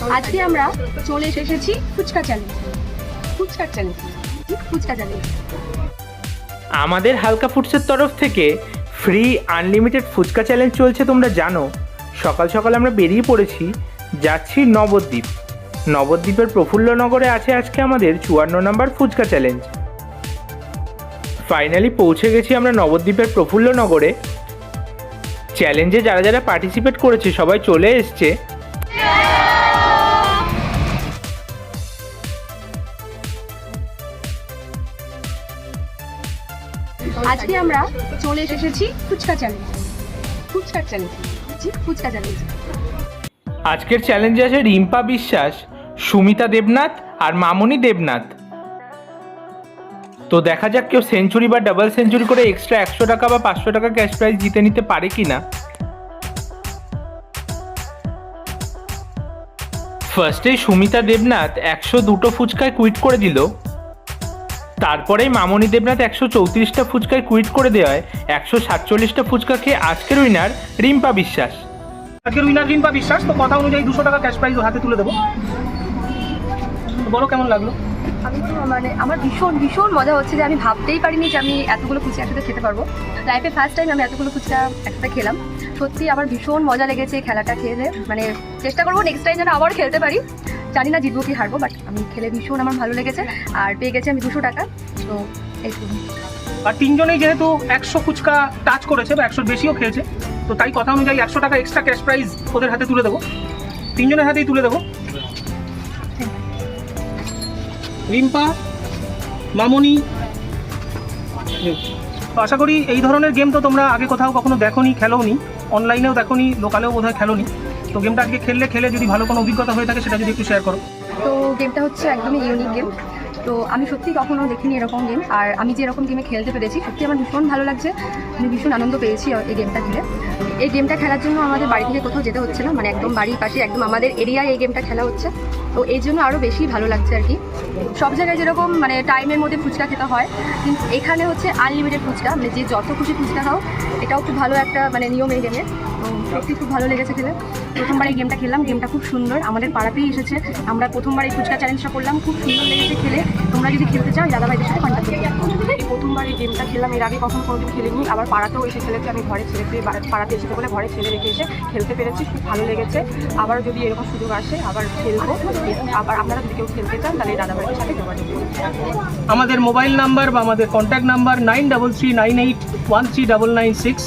আজকে আমরা চলে এসেছি ফুচকা চ্যালেঞ্জ। আমাদের হালকা ফুডসের তরফ থেকে ফ্রি আনলিমিটেড ফুচকা চ্যালেঞ্জ চলছে, তোমরা জানো। সকাল সকাল আমরা বেরিয়ে পড়েছি, যাচ্ছি নবদ্বীপ। নবদ্বীপের প্রফুল্লনগরে আছে আজকে আমাদের 54 নম্বর ফুচকা চ্যালেঞ্জ। ফাইনালি পৌঁছে গেছি আমরা নবদ্বীপের প্রফুল্লনগরে। চ্যালেঞ্জে যারা যারা পার্টিসিপেট করেছে সবাই চলে এসছে। আজকে আমরা চলে এসেছি ফুচকা চ্যালেঞ্জ। আজকের চ্যালেঞ্জে আছে রিম্পা বিশ্বাস, সুমিতা দেবনাথ আর মামনি দেবনাথ। তো দেখা যাক কেউ সেঞ্চুরি বা ডাবল সেঞ্চুরি করে এক্সট্রা 100 টাকা বা 500 টাকা ক্যাশ প্রাইজ জিতে নিতে পারে কিনা। ফার্স্টেই সুমিতা দেবনাথ 102টো ফুচকায় কুইট করে দিল। তারপরেই মামনি দেবনাথ 134টা ফুচকায় কুইট করে দেওয়ায় 147টা ফুচকা খেয়ে আজকের উইনার রিম্পা বিশ্বাস। আজকের উইনার রিম্পা বিশ্বাস। তো কথা অনুযায়ী 200 টাকা ক্যাশ প্রাইজ হাতে তুলে দেবো। বলো কেমন লাগলো? আমার ভীষণ মজা হচ্ছে যে আমি ভাবতেই পারিনি যে আমি এতগুলো ফুচকা একসাথে খেতে পারবো। লাইফে ফার্স্ট টাইম আমি এতগুলো ফুচকা একসাথে খেলাম। সত্যি আমার ভীষণ মজা লেগেছে খেলাটা খেলে। চেষ্টা করবো নেক্সট টাইম যেন আবার খেলতে পারি। জানি না জিতবো কি হারবো, বাট আমি খেলে ভীষণ আমার ভালো লেগেছে। আর পেয়ে গেছি আমি 200 টাকা। তো এইটুকু। আর তিনজনেই যেহেতু 100 ফুচকা টাচ করেছে বা 100 বেশিও খেয়েছে, তো তাই কথা অনুযায়ী 100 টাকা এক্সট্রা ক্যাশ প্রাইজ ওদের হাতে তুলে দেবো। তিনজনের হাতেই তুলে দেবো। রিম্পা, মামনি। তো আশা করি এই ধরনের গেম তো তোমরা আগে কোথাও কখনো দেখোনি, খেলোনি, অনলাইনেও দেখোনি, লোকালেও বোধহয় খেলোনি। তো গেমটা আজকে খেলে যদি ভালো কোনো অভিজ্ঞতা হয়ে থাকে সেটা যদি একটু শেয়ার করো। তো গেমটা হচ্ছে একদমই ইউনিক গেম। তো আমি সত্যি কখনো দেখিনি এরকম গেম। আর আমি যে এরকম গেমে খেলতে পেরেছি সত্যি আমার ভীষণ ভালো লাগছে। আমি ভীষণ আনন্দ পেয়েছি এই গেমটা খেলে। এই গেমটা খেলার জন্য আমাদের বাড়ি থেকে কোথাও যেতে হচ্ছে না, একদম বাড়ির পাশে একদম আমাদের এরিয়ায় এই গেমটা খেলা হচ্ছে। তো এই জন্য আরও বেশি ভালো লাগছে আর কি। সব জায়গায় যেরকম টাইমের মধ্যে ফুচকা খেতে হয়, কিন্তু এখানে হচ্ছে আনলিমিটেড ফুচকা, যে যত খুশি ফুচকা খাও। এটাও খুব ভালো একটা নিয়ম এই গেমের। তো সত্যি খুব ভালো লেগেছে খেলে। প্রথমবার এই গেমটা খেললাম, গেমটা খুব সুন্দর। আমাদের পাড়াতেই এসেছে, আমরা প্রথমবার এই ফুচকা চ্যালেঞ্জটা করলাম, খুব সুন্দর লেগেছে খেলে। তোমরা যদি খেলতে চাও দাদাভাইদের সাথে কন্ট্যাক্ট করবে। এই প্রথমবার এই গেমটা খেললাম, এর আগে কখনো কোনোদিন খেলিনি। আবার পাড়াতেও এসে খেলেছি, আমি ঘরে পাড়াতে এসেছে বলে ঘরে ছেলে রেখে এসে খেলতে পেরেছি, খুব ভালো লেগেছে। আবার যদি এরকম সুযোগ আসে আবার খেলবো। আবার আপনারা যদি কেউ খেলতে চান তাহলে এই দাদাভাইদের সাথে যোগাযোগ করুন। আমাদের মোবাইল নাম্বার বা আমাদের কন্ট্যাক্ট নাম্বার 9339813996।